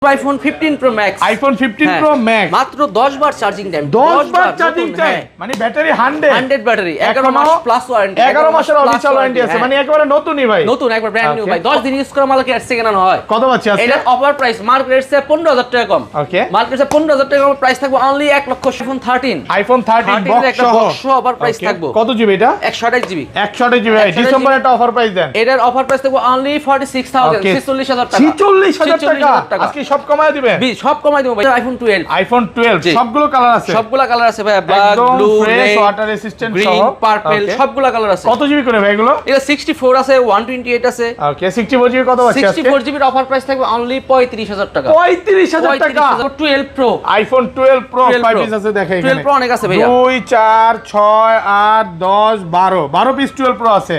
IPhone 15 pro max iPhone 15 pro max মাত্র 10 বার charging time 10 বার charging time মানে battery 100 battery 11 মাস plus warranty 11 মাসের official warranty আছে মানে একেবারে নতুনই ভাই নতুন একবার ব্র্যান্ড নিউ ভাই 10 দিন ইউজ করা মালকে এর সেকেন্ড হ্যান্ড হয় কত পাচ্ছি আজকে এটা অফার প্রাইস মার্কেট সে 15000 টাকা কম ওকে মার্কেট সে 15000 টাকা কম প্রাইস থাকবে অনলি 1 লক্ষ আইফোন 13 বক্স সহ অফার প্রাইস থাকবে কত জিবি এটা 128 জিবি 128 জিবি ভাই ডিসেম্বরে একটা অফার প্রাইস দেন এটার অফার প্রাইস থাকবে অনলি 46000 46000 টাকা 46000 টাকা আজকে সব কমায় দিবেন সব কমাই দেব ভাই আইফোন 12 সবগুলো কালার আছে সবগুলো কালার আছে ভাই black blue red water resistant সহ গ্রিন পার্পল সবগুলো কালার আছে কত জিবি করে ভাই এগুলো এটা 64 আছে 128 আছে ওকে 64 জিবি কত আছে আজকে 64 জিবির অফার প্রাইস থাকবে অনলি 35000 টাকা 35000 টাকা 12 প্রো আইফোন 12 প্রো 5 পিস আছে দেখেন এখানে 12 প্রো অনেক আছে ভাইয়া 2 4 6 8 10 12 পিস 12 প্রো আছে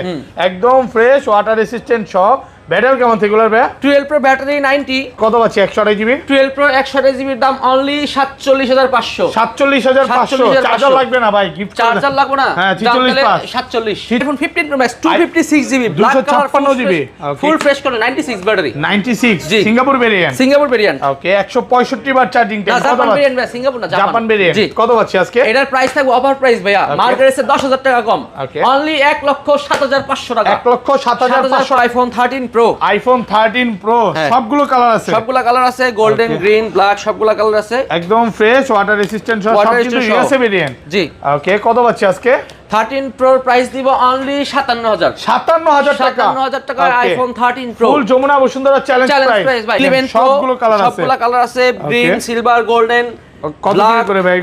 একদম ফ্রেশ ওয়াটার রেসিস্ট্যান্ট সহ ব্যাটারি কেমন থেগুলার ভাই 12 প্রো ব্যাটারি 90 কত পাচ্ছি 128 জিবি 12 প্রো 128 জিবির দাম অনলি 47500 47500 চার্জার লাগবে না ভাই গিফট চার্জার লাগবে না হ্যাঁ 46 pass 47 iPhone 15 pro max 256 GB black colour 256 GB full fresh করে 96 ব্যাটারি 96 সিঙ্গাপুর ভেরিয়েন্ট ওকে 165 বার চার্জিং টাইম কত জাপান ভেরিয়েন্ট ভাই সিঙ্গাপুর না জাপান ভেরিয়েন্ট কত পাচ্ছি আজকে এটার প্রাইস থাকবে অফার প্রাইস ভাইয়া মার্কেটে 10000 টাকা কম অনলি 1,07,500 টাকা 1,07,500 আইফোন 13 প্রো আইফোন 13 প্রো সবগুলো কালার আছে গোল্ডেন গ্রিন ব্ল্যাক সবগুলো কালার আছে একদম ফ্রেশ ওয়াটার রেসিস্ট্যান্ট সব কিন্তু ইউএসএ ভেরিয়েন্ট জি ওকে কত পাচ্ছি আজকে 13 প্রো প্রাইস দিব অনলি 57000 টাকা 57000 টাকা iPhone 13 pro full Jamuna Bashundhara challenge price ভাই 11 সবগুলো কালার আছে গ্রিন সিলভার গোল্ডেন কত করে ভাই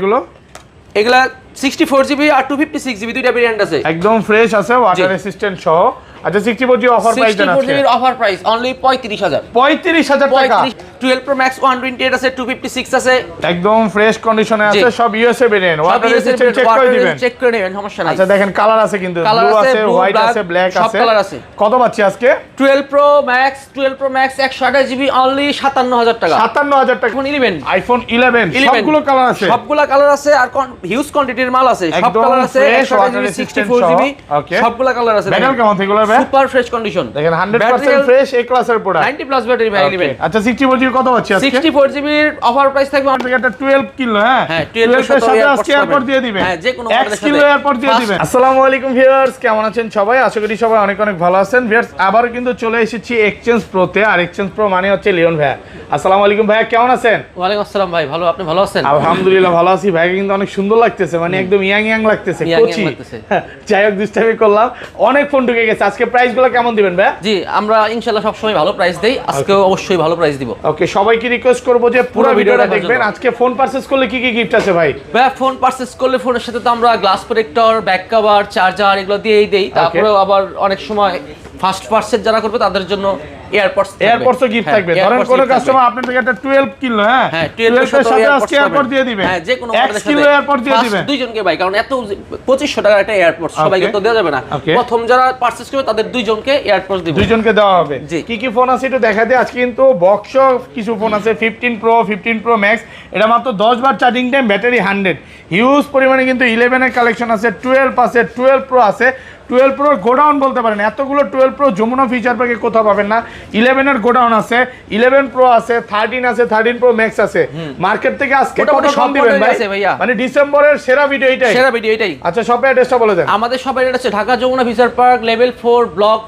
এগুলা 64 জিবি আর 256 জিবি দুইটা ভেরিয়েন্ট আছে একদম ফ্রেশ আছে ওয়াটার রেসিস্ট্যান্ট সহ আচ্ছা 64 জিবি অফার প্রাইস দেন 64 জিবির অফার প্রাইস অনলি 35000 টাকা 12 প্রো ম্যাক্স 128 আছে 256 আছে একদম ফ্রেশ কন্ডিশনে আছে সব USA variant water resistant check করে দিবেন সমস্যা নাই আচ্ছা দেখেন কালার আছে কিন্তু ব্লু আছে হোয়াইট আছে ব্ল্যাক আছে সব কালার আছে কত পাচ্ছি আজকে 12 প্রো ম্যাক্স 128 জিবি অনলি 57000 টাকা 57000 টাকা আইফোন 11 সবগুলো কালার আছে আর হিউজ কোয়ান্টিটির মাল আছে সব কালার আছে 64 জিবি সবগুলো কালার আছে ব্যাটারি কেমন থেগুলার ভাই সুপার ফ্রেশ কন্ডিশন দেখেন 100% ফ্রেশ এ ক্লাসের প্রোডাক্ট 90 প্লাস ব্যাটারি ভাই নেবেন আচ্ছা 64 জিবি কত পাচ্ছি আজকে 64 জিবির অফার প্রাইস থাকবে আমাদের একটা 12 কিলো হ্যাঁ 12 এর সাথে আজকে এয়ারপোর্ট দিয়ে দিবেন হ্যাঁ যে কোনো 1 কিলো এয়ারপোর্ট দিয়ে দিবেন আসসালামু আলাইকুম ভিউয়ার্স কেমন আছেন সবাই আশা করি সবাই অনেক অনেক ভালো আছেন ভিউয়ার্স আবার কিন্তু চলে এসেছি এক্সচেঞ্জ প্রোতে আর এক্সচেঞ্জ প্রো মানে হচ্ছে লিওন ভাই আসসালামু আলাইকুম ভাই কেমন আছেন ওয়া আলাইকুম আসসালাম ভাই ভালো আপনি ভালো আছেন আলহামদুলিল্লাহ ভালো আছি ভাই কিন্তু অনেক সুন্দর লাগতেছে মানে একদম ইয়াং লাগতেছে কোচি যাই হোক দুষ্টামি করলাম অনেক ফোন ঢুকে গেছে আজকে প্রাইসগুলো কেমন দিবেন ভাই জি আমরা ইনশাআল্লাহ সব সময় ভালো প্রাইস দেই আজকে অবশ্যই ভালো প্রাইস দিব ওকে সবাইকে রিকোয়েস্ট করব যে পুরো ভিডিওটা দেখবেন আজকে ফোন পারচেজ করলে কি কি গিফট আছে ভাই ফোন পারচেজ করলে ফোনের সাথে তো আমরা glass protector back cover charger এগুলো দিয়েই দেই তারপরে আবার অনেক সময় ফার্স্ট পারচেজ যারা করবে তাদের জন্য এয়ারপোর্টস গিফট থাকবে ধরেন কোন কাস্টমার আপনার থেকে একটা 12 কিলো হ্যাঁ 12 এর সাথে আজকে এয়ারপোর্ট দিয়ে দিবেন হ্যাঁ যে কোনো 1 কিলো এয়ারপোর্ট দিয়ে দিবেন দুইজনকে ভাই কারণ এত 2500 টাকার একটা এয়ারপোর্ট সবাইকে তো দেওয়া যাবে না প্রথম যারা পারচেজ করবে তাদের দুইজনকে এয়ারপোর্ট দিব দুইজনকে দেওয়া হবে কি কি ফোন আছে একটু দেখা দেই আজকে কিন্তু বক্স কিছু ফোন আছে 15 প্রো 15 প্রো ম্যাক্স এটা মাত্র 10 বার চার্জিং টাইম ব্যাটারি 100 হিউজ পরিমাণে কিন্তু 11 এর কালেকশন আছে 12 আছে 12 প্রো আছে 12 প্রোর গোডাউন বলতে পারেন এতগুলো 12 প্রো যমুনা ফিচার প্যাকে কোথাও পাবেন না 11 এর গোডাউন আছে 11 প্রো আছে 13 আছে 13 প্রো ম্যাক্স আছে মার্কেট থেকে আজকে কত কম দিবেন ভাই মানে ডিসেম্বরের সেরা ভিডিও এটাই আচ্ছা শপের অ্যাড্রেসটা বলে দেন আমাদের শপের অ্যাড্রেস হচ্ছে Dhaka Jamuna future park level 4 block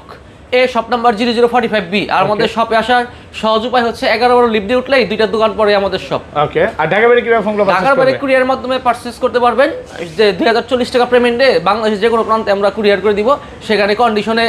A shop number 0045 B আর আমাদের শপে আসার সহজ উপায় হচ্ছে 11 বড় লিফট দিয়ে উঠলেই দুইটা দোকান পরে আমাদের শপ ওকে আর ঢাকা বাইরে কিভাবে ফোনগুলো পারচেজ করবেন ঢাকার বাইরে কুরিয়ার মাধ্যমে পারচেজ করতে পারবেন যে 2040 টাকা পেমেন্টে বাংলাদেশের যে কোনো প্রান্তে আমরা কুরিয়ার করে দিব সেখানে কন্ডিশনে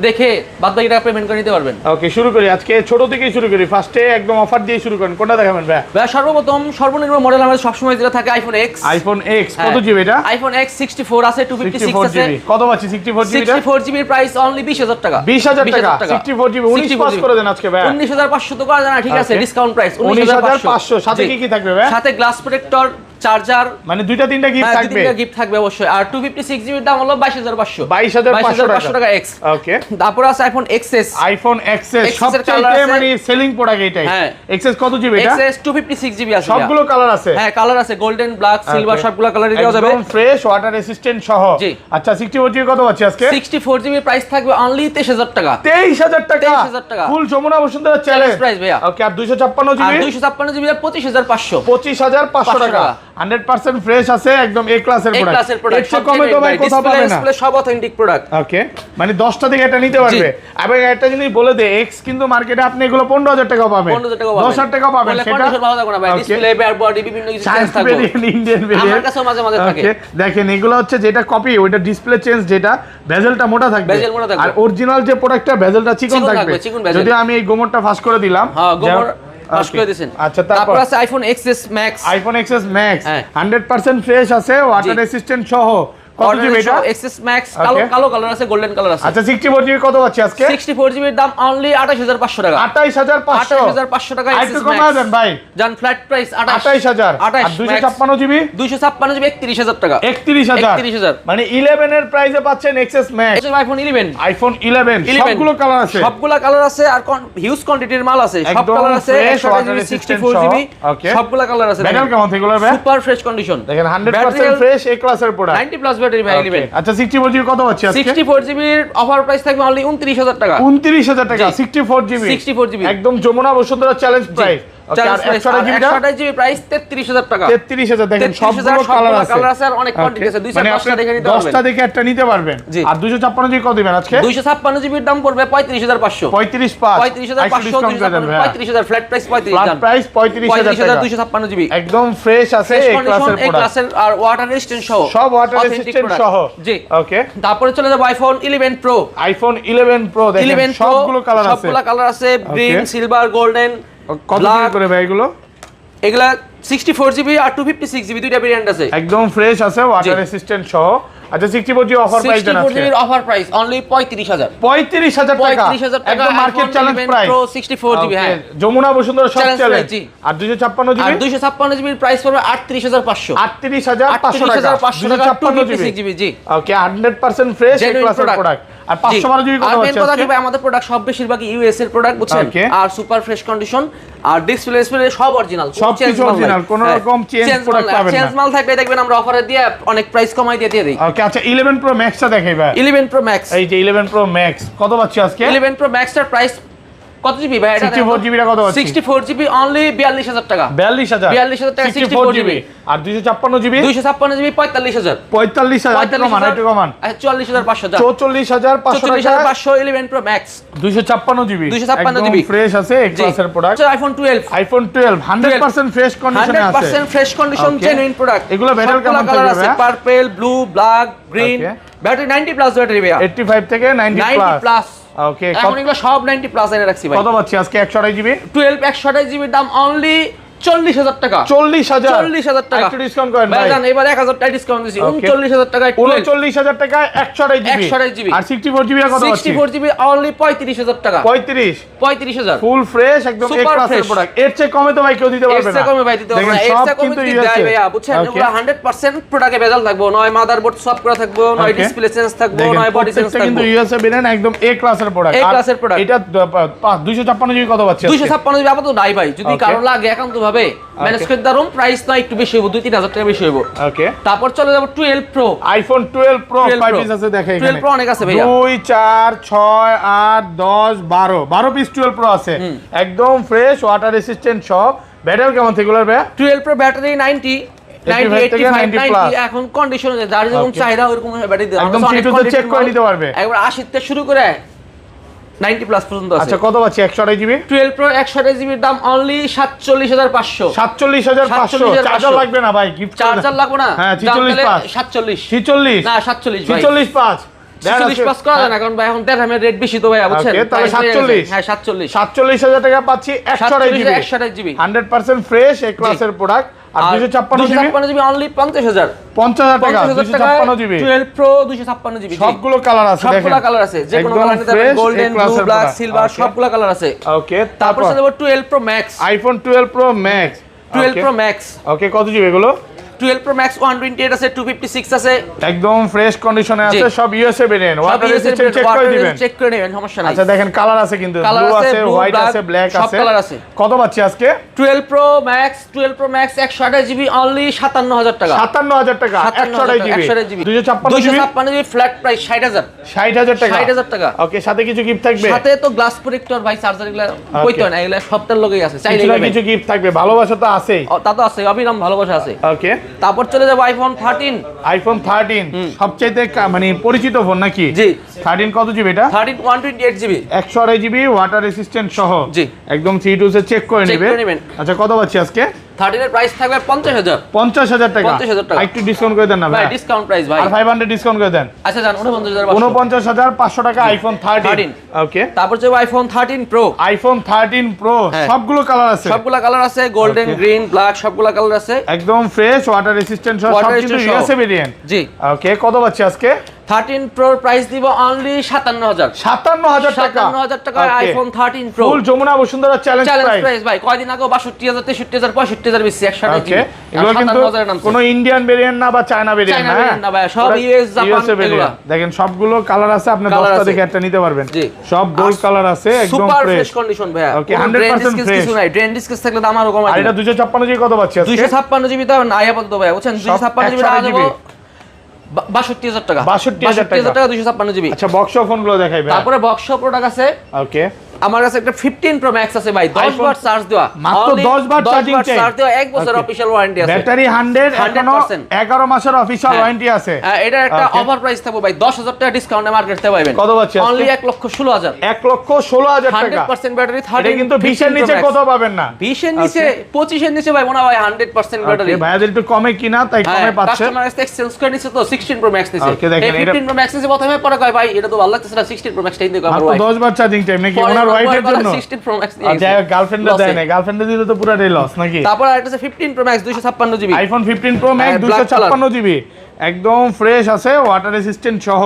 দেখে বাদ বাকি টাকা পেমেন্ট করে নিতে পারবেন ওকে শুরু করি আজকে ছোট থেকেই শুরু করি ফার্স্টে একদম অফার দিয়ে শুরু করেন কোনটা দেখাবেন ভাই সর্বপ্রথম সর্বনিম্ন মডেল আমাদের সবসময় যেটা থাকে আইফোন এক্স কত জিবি এটা আইফোন এক্স 64 আছে 256 আছে কত পাচ্ছি 64 জিবি 64 জিবির প্রাইস অনলি 20000 টাকা 20000 টাকা 64 জিবি 19 পাস করে দেন আজকে ভাই 19500 তো করা যায় না ঠিক আছে ডিসকাউন্ট প্রাইস 19500 সাথে কি কি থাকবে ভাই সাথে গ্লাস প্রোটেক্টর চার্জার, মানে দুইটা তিনটা গিফট থাকবে, তিনটা গিফট থাকবে অবশ্যই। আর 256 জিবির দাম হলো 22500, 22500 টাকা এক্স। ওকে, তারপর আছে আইফোন এক্সএস, আইফোন এক্সএস সবচেয়ে মানে সেলিং প্রোডাক্ট এটাই। হ্যাঁ, এক্সএস কত জিবি এটা? এক্সএস 256 জিবি আছে, সবগুলো কালার আছে। হ্যাঁ, কালার আছে, গোল্ডেন, ব্ল্যাক, সিলভার, সবগুলো কালারই দেওয়া যাবে, একদম ফ্রেশ, ওয়াটার রেসিস্ট্যান্ট সহ। আচ্ছা 64 জিবি কত আছে আজকে? 64 জিবি প্রাইস থাকবে অনলি 23000 টাকা। 23000 টাকা, 23000 টাকা ফুল যমুনা বসুন্ধরা চ্যালেঞ্জ প্রাইস ভাইয়া। ওকে, আর 256 আর জিবি? 256 জিবি 25500, 25500 টাকা, 100% ফ্রেশ আছে, একদম এ ক্লাসের প্রোডাক্ট। এর কমে তো ভাই কোথাও পাবে না। ডিসপ্লে সব অথেন্টিক প্রোডাক্ট। ওকে, মানে 10টা থেকে এটা নিতে পারবে। এবং একটা জিনিস বলে দে, এক্স কিন্তু মার্কেটে আপনি এগুলো 15000 টাকা পাবেন, 10000 টাকা পাবেন, সেটা ভালো থাকবে না ভাই। ডিসপ্লে, বডি, বিভিন্ন কিছু চেঞ্জ থাকবে, ইন্ডিয়ান ভেরিয়েন্ট আমার কাছেও মাঝে মাঝে থাকে। ওকে, দেখেন এগুলো হচ্ছে যেটা কপি, ওইটা ডিসপ্লে চেঞ্জ, যেটা বেজেলটা মোটা থাকবে, আর অরিজিনাল যে প্রোডাক্টটা বেজেলটা চিকন থাকবে। যদি আমি এই গোমরটা ফাঁস করে দিলাম, হ্যাঁ গোমর ফাঁস করে দিবেন। আচ্ছা, তারপর আছে iPhone XS max, iPhone XS max 100% fresh আছে, ওয়াটার রেসিস্ট্যান্ট সহ। কত জিবি এটা? এক্সএস ম্যাক্স, কালো কালার আছে, গোল্ডেন কালার আছে। আচ্ছা 64 জিবি কত আছে আজকে? 64 জিবির দাম অনলি 28500 টাকা। 28500 টাকা একটু কমায় দেন ভাই। জান ফ্ল্যাট প্রাইস 28000। আর 256 জিবি? 256 জিবি 31000 টাকা। 31000 মানে 11 এর প্রাইসে পাচ্ছেন এক্সএস ম্যাক্স। এটা আইফোন 11, আইফোন 11 সবগুলো কালার আছে, সবগুলো কালার আছে, আর হিউজ কোয়ান্টিটির মাল আছে, সব কালার আছে, 64 জিবি সবগুলো কালার আছে। ব্যাটারি কেমন থেকে বলবে? সুপার ফ্রেশ কন্ডিশন, দেখেন 100% ফ্রেশ এ ক্লাসের প্রোডাক্ট, 90 প্লাস ব্যাটারি ভাই 11। আচ্ছা 64 জিবি কত আছে আজকে? 64 জিবির অফার প্রাইস থাকবে অনলি 29000 টাকা। 29000 টাকা 64 জিবি, 64 জিবি একদম যমুনা বসুন্ধরা চ্যালেঞ্জ প্রাইস। ওকে, আর 128 জিবি প্রাইস 33000 টাকা। 33000 দেখেন সবগুলো কালার আছে, আর অনেক কোয়ান্টিটি আছে, 2-4টা দেখে নিতে পারবেন, 10টা দেখে একটা নিতে পারবেন। আর 256 জিবি কত দিবেন আজকে? 256 জিবির দাম পড়বে 35500, 35000 ফ্ল্যাট প্রাইস 35000 জিবি একদম ফ্রেশ আছে, এই ক্লাসের প্রোডাক্ট, আর ওয়াটার রেজিস্ট্যান্ট সহ, সব ওয়াটার রেজিস্ট্যান্ট সহ। জি ওকে, তারপরে চলে যাব আইফোন 11 প্রো। আইফোন 11 প্রো দেখেন সবগুলো কালার আছে, সবগুলো কালার আছে, গ্রিন, সিলভার, গোল্ডেন। কত টাকা করে ভাই এগুলো? এগুলা 64 জিবি আর 256 জিবি দুইটা ভেরিয়েন্ট আছে, একদম ফ্রেশ আছে, ওয়াটার রেসিস্ট্যান্ট সহ। আচ্ছা 64 জিবি অফার প্রাইস দেন আজকে? 64 জিবির অফার প্রাইস অনলি 35000, 35000 টাকা, 35000 টাকা একদম market challenge price. Pro 64 GB, হ্যাঁ যমুনা বসুন্ধরা সব চ্যালেঞ্জ। আর 256 জিবি? আর 256 জিবির প্রাইস পড়বে 38500, 38500 টাকা 256 জিবি। জি ওকে, 100% ফ্রেশ এই ক্লাসের প্রোডাক্ট। আর 512 জিবি কত আছে আজকে? আমাদের প্রোডাক্ট সব বেশিরভাগই ইউএস এর প্রোডাক্ট, বুঝছেন, আর সুপার ফ্রেশ কন্ডিশন, আর ডিসপ্লে সব অরিজিনাল, সব কিছু অরিজিনাল, কোনো রকম চেঞ্জ প্রোডাক্ট পাবেন না। চেঞ্জ মাল থাকলে দেখবেন আমরা অফারে দিয়ে অনেক প্রাইস কমাই দিয়ে দিই। ওকে, আচ্ছা 11 প্রো ম্যাক্সটা দেখাইবা? 11 প্রো ম্যাক্স, এই যে 11 প্রো ম্যাক্স কত পাচ্ছি আজকে? 11 প্রো ম্যাক্সটার প্রাইস কত জিবি ভাই? এটা 64 জিবিটা কত আছে? 64 জিবি অনলি 42000 টাকা। 42000 টাকা 64 জিবি। আর 256 জিবি? 256 জিবি 45000, 45000 একটু কমান, একটু কমান। আচ্ছা 44500, 44500 টাকা 44500 11 pro max 256 GB, 256 GB fresh আছে এই ক্লাসের প্রোডাক্ট। আচ্ছা আইফোন 12, আইফোন 12 100% ফ্রেশ কন্ডিশনে আছে, 100% ফ্রেশ কন্ডিশন, জেনুইন প্রোডাক্ট। এগুলো ব্যাটারি কেমন কালার আছে? Purple, blue, black, green, battery 90 plus battery ভাই, 85 থেকে 90 প্লাস। ওকে, এখন এগুলো সব 90 প্লাস এনে রাখছি ভাই। কত পাচ্ছি আজকে 128 জিবি? 12 128 জিবির দাম অনলি 40000 টাকা। 40000 টাকা একটু ডিসকাউন্ট করেন ভাই। ভাই জান এবার 1000 টাকা ডিসকাউন্ট দিছি, 39000 টাকায় 39000 টাকা 128 জিবি। আর 64 জিবি কত আছে? 64 জিবি অনলি 35000 টাকা। 35000 ফুল ফ্রেশ একদম এক ক্লাসের প্রোডাক্ট। এর চেয়ে কমে তো ভাই কেউ দিতে পারবে না। এর চেয়ে কমে ভাই দিতে পারবে না, এর চেয়ে কমে দিতে দেয় ভাইয়া, বুঝছেন? এগুলো 100% প্রোডাক্টে ভেজাল থাকবো, নয় মাদারবোর্ড সব করা থাকবো, নয় ডিসপ্লে চেঞ্জ থাকবো, নয় বডি চেঞ্জ থাকবো, কিন্তু ইউএসএ বিলেন একদম এ ক্লাসের প্রোডাক্ট। এ ক্লাসের প্রোডাক্ট। এটা 256 জিবি কত পাচ্ছি? 256 জিবি আপাতত নাই ভাই, যদি কারো লাগে একান্ত ভাবে ম্যানেজ করে দারুন, প্রাইস না একটু বেশি হবে, 2-3000 টাকা বেশি হবে। ওকে, তারপর চলে যাব 12 প্রো। আইফোন 12 প্রো 5 পিস আছে, দেখেন এখানে 12 প্রো অনেক আছে ভাইয়া, 2 4 6 8 10 12 পিস 12 প্রো আছে, একদম ফ্রেশ ওয়াটার রেসিস্ট্যান্ট সব। ব্যাটারি কেমন থেকে গুলোর ভাই? 12 প্রো ব্যাটারি 90 এখন কন্ডিশন যার যেরকম চাহিদা ওরকম ব্যাটারি দেয়, একদম চিটুতে চেক করে নিতে পারবে, একবার 80 থেকে শুরু করে 90 প্লাস পর্যন্ত আছে। আচ্ছা কত পাচ্ছি 128 জিবি? 12 প্রো 128 জিবির দাম অনলি 47500, 47500। চার্জার লাগবে না ভাই, গিফট চার্জার লাগবে না। হ্যাঁ 47 46 না 47 ভাই, 46 5 46 পাস করা যায় না, কারণ ভাই এখন দেড়হামের রেট বেশি তো ভাই, বুঝছেন? তাহলে 47, হ্যাঁ 47 47000 টাকা পাচ্ছি 128 জিবি 100% ফ্রেশ এই ক্লাসের প্রোডাক্ট। আর 256 জিবি অনলি 50000 টাকা 256 জিবি 12 প্রো 256 জিবি, সবগুলো কালার আছে, দেখেন সবগুলো কালার আছে, যে কোনো কালার নিতে পারেন, গোল্ডেন, ব্লু, ব্ল্যাক, সিলভার সবগুলো কালার আছে। ওকে, তারপর চলে যাব 12 pro max, iPhone 12 pro max 12 pro max. Okay, কত জিবি এগুলো? 12 Pro Max 128 আছে, 256 আছে, একদম ফ্রেশ কন্ডিশনে আছে, সব USA variant, water resistant check করে দিবেন, চেক করে নেবেন, সমস্যা নাই। আচ্ছা দেখেন কালার আছে কিন্তু, ব্লু আছে, হোয়াইট আছে, ব্ল্যাক সব আছে, কালার আছে। কত পাচ্ছি আজকে? 12 Pro Max 128 GB অনলি 57000 টাকা, 57000 টাকা, 128 জিবি, 256 জিবি ফ্ল্যাট প্রাইস 60000 টাকা, 60000 টাকা। ওকে, সাথে কিছু গিফট থাকবে, সাথে তো গ্লাস প্রোটেক্টর ভাই, চার্জার এগুলা কইতো না, এগুলা সবটার লগেই আছে, চাইলে কিছু গিফট থাকবে, ভালোবাসা তো আছেই, তা তো আছে, অবিরাম ভালোবাসা আছে। ওকে, তারপর চলে যাব আইফোন 13। আইফোন 13 সবচেয়ে মানে পরিচিত ফোন নাকি? জি। 13 কত জিবি এটা? 13 128 জিবি, 128 জিবি, ওয়াটার রেসিস্ট্যান্ট সহ, জি, একদম C2 সে চেক করে চেক করে নেবেন। নেবেন। আচ্ছা কত পাচ্ছি আজকে? 13 এর প্রাইস থাকবে 50000 টাকা, 50000 টাকা। একটু ডিসকাউন্ট করে দেন না ভাই, ভাই, ডিসকাউন্ট প্রাইস ভাই, আর 500 ডিসকাউন্ট করে দেন। আচ্ছা জান 49500 49500 টাকা আইফোন 13। ওকে, তারপর যে আইফোন 13 প্রো, আইফোন 13 প্রো হ্যাঁ। সবগুলো কালার আছে, সবগুলা কালার আছে, গোল্ডেন, Okay. গ্রিন, ব্ল্যাক, সবগুলা কালার আছে, একদম ফ্রেশ, ওয়াটার রেসিস্ট্যান্ট সহ, সব Water কিন্তু resistant সহ। USA variant. জি। ওকে, কত পাচ্ছি আজকে? 13 প্রোর প্রাইস দিব অনলি 57000 57000 টাকা, 57000 টাকায় iPhone 13 pro full Jamuna Bashundhara challenge challenge price. Price ভাই, কয়দিন আগে 62000 63000 65000 বেশি 128 ওকে, এগুলো কিন্তু কোনো ইন্ডিয়ান ভেরিয়েন্ট না বা চায়না ভেরিয়েন্ট চায়না না, variant না ভাই, সব US, জাপান এগুলা। দেখেন সবগুলো কালার আছে, আপনি Colour 10টা আছে। দেখে একটা নিতে পারবেন, জি। সব গোল্ড কালার আছে, একদম সুপার ফ্রেশ। ফ্রেশ কন্ডিশন ভাই, Okay, 100% fresh। কিছু নাই, ড্রেন ডিসকাস থাকলে দাম আরো কমাই আর এটা দিবেন। 256 জিবি কত পাচ্ছি আজকে? 256 জিবি তো নাই আপাতত ভাই, বুঝছেন, 256 জিবি টাকা দেব 62000 টাকা, 62000 টাকা 256 জিবি। আচ্ছা বক্স ফোনগুলো দেখাই ভাই। তারপরে বক্স প্রোডাক্ট আছে, ওকে, আমার কাছে একটা 15 প্রো ম্যাক্স আছে ভাই, 10 বার চার্জ দেওয়া, মাত্র 10 বার চার্জিং টাইম, চার্জ দেওয়া, 1 বছর অফিশিয়াল ওয়ারেন্টি আছে, ব্যাটারি 100 এখনো 100% 11 মাসের অফিশিয়াল হ্যাঁ। ওয়ারেন্টি আছে। এটা একটা Okay. অফার প্রাইস থাকবে ভাই, 10000 টাকা ডিসকাউন্টে মার্কেট থেকে পাবেন, কত পাচ্ছি আজকে? অনলি 1,16,000 1,16,000 টাকা, 100% ব্যাটারি, এটা 13 কিন্তু 20 এর নিচে কোথাও পাবেন না, 20 এর নিচে 25 এর নিচে ভাই মনে হয় 100% ব্যাটারি। ওকে, ভাইয়াদের একটু কমে কিনা তাই কমে পাচ্ছে। কাস্টমার কাছে এক্সচেঞ্জ করে নিছে তো 16 প্রো ম্যাক্স নিছে, Okay, দেখেন, এই 15 প্রো ম্যাক্স নিছে, প্রথমে পরে কয় ভাই এটা তো ভালো লাগতেছে না, 16 প্রো ম্যাক্সটাই দিই আমার মাত্র ভাই, 10 বার চার্জিং টাইম নাকি ওনার ওয়াইফের জন্য? 16 প্রো ম্যাক্স আর যাই গার্লফ্রেন্ডে দেয় না, গার্লফ্রেন্ডে দিলে তো পুরাটাই লস নাকি? তারপর আরেকটা আছে 15 pro max 256 GB, iPhone 15 pro max হ্যাঁ, black 256 জিবি, একদম ফ্রেশ আছে, ওয়াটার রেসিস্ট্যান্ট সহ।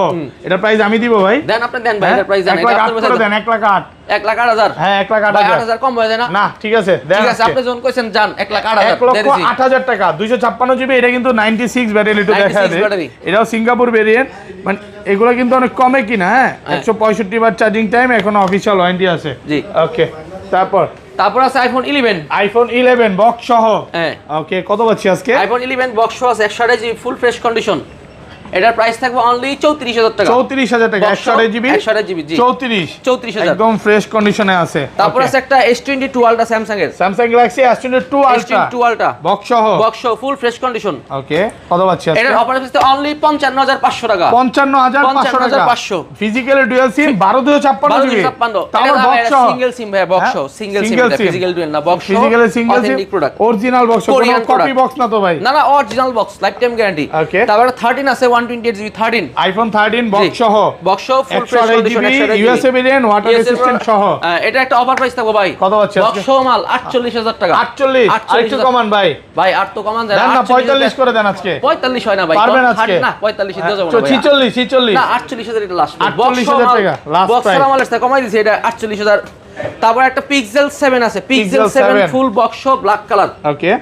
এটা প্রাইস আমি দিব ভাই, দেন আপনি দেন ভাই, এর প্রাইস জানেন, 1,08,000 দেন, 1,08,000 1,08,000, হ্যাঁ 1,08,000 8000 কম হয়ে যায় না? না ঠিক আছে দেন, ঠিক আছে, আপনি যখন কইছেন জান 1,08,000 1,08,000 টাকা, 256 জিবি, এটা কিন্তু 96 ব্যাটারি, একটু দেখা 96 দেয়, ব্যাটারি। এটাও সিঙ্গাপুর ভেরিয়েন্ট, মানে এগুলো কিন্তু অনেক কমে কিনা, হ্যাঁ 165 বার চার্জিং টাইম, এখনো অফিশিয়াল ওয়ারেন্টি আছে। জি। ওকে, তারপর আছে আইফোন 11, আইফোন 11 বক্স সহ, হ্যাঁ ওকে, কত পাচ্ছি আজকে? আইফোন 11 বক্স আছে 128 জিবি ফুল ফ্রেশ কন্ডিশন, এটার প্রাইস থাকবে অনলি 34000 টাকা, 34000 টাকা, 128 জিবি, 128 জিবি, জি 34,000 একদম ফ্রেশ কন্ডিশনে আছে। তারপর আছে একটা S22 আলট্রা স্যামসাং এর, Samsung Galaxy S22 ultra S22 ultra box সহ, ফুল ফ্রেশ কন্ডিশন, ওকে, কত পাচ্ছি আজকে? এটার অফার প্রাইস অনলি 55500 টাকা, 55500 টাকা, 55500 ফিজিক্যাল ডুয়াল সিম 12256 জিবি, 1256 তাও এটা বক্স সহ, সিঙ্গেল সিম ভাই, বক্স সিঙ্গেল সিম, এটা ফিজিক্যাল ডুয়াল না, বক্স ফিজিক্যাল সিঙ্গেল সিম, অথেন্টিক প্রোডাক্ট, অরিজিনাল বক্স, কোনো Korean কপি product। বক্স না তো ভাই? না original box, life time guarantee. Okay. তারপর 13 আছে 128 জিবি 13, আইফোন 13 বক্স সহ, box full fresh 128 condition, GB USA variant, water resistant সহ, এটা একটা অফার প্রাইস থাকবে ভাই, কত পাচ্ছি আজকে? বক্স মাল 48000 টাকা, 48 আরেকটু কমান ভাই, ভাই আর তো কমান যায় দেন না 45 করে দেন আজকে, 45 হয় না ভাই, পারবেন আজকে? না 45 এ দেওয়া যাবে না ভাই, 46 না 48000 এটা লাস্ট, 48,000 টাকা লাস্ট বক্স প্রাইস। মালের থেকে কমাই দিছি, এটা 48000। তারপর একটা পিক্সেল 7 আছে, Pixel 7 full box black colour, okay,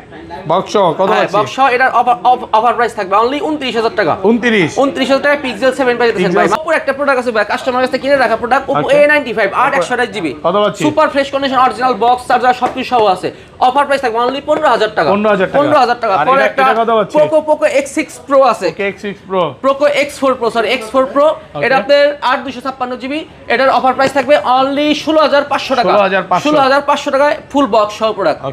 box কত আছে? বক্স এটার অফার প্রাইস থাকবে অনলি 29000 টাকা, 29 টাকা পিক্সেল 7 পাইতেছেন ভাই। অপর একটা প্রোডাক্ট আছে ভাই, কাস্টমার কাছে কিনে রাখা প্রোডাক্ট, Oppo A95 128 জিবি, কত পাচ্ছি? Super fresh condition, original box charger সবকিছু সহ আছে, অফার প্রাইস থাকবে অনলি 15000 টাকা, 15000 টাকা। আর পরে এটা একটা কত পাচ্ছি? পোকো X6 Pro আছে, X6 Pro, Poco X4 Pro, sorry X4 Pro, এটা আপনার 8256 জিবি, এটার অফার প্রাইস থাকবে অনলি 16500 টাকা, 16500 16500 টাকায় ফুল বক্স সহ প্রোডাক্ট।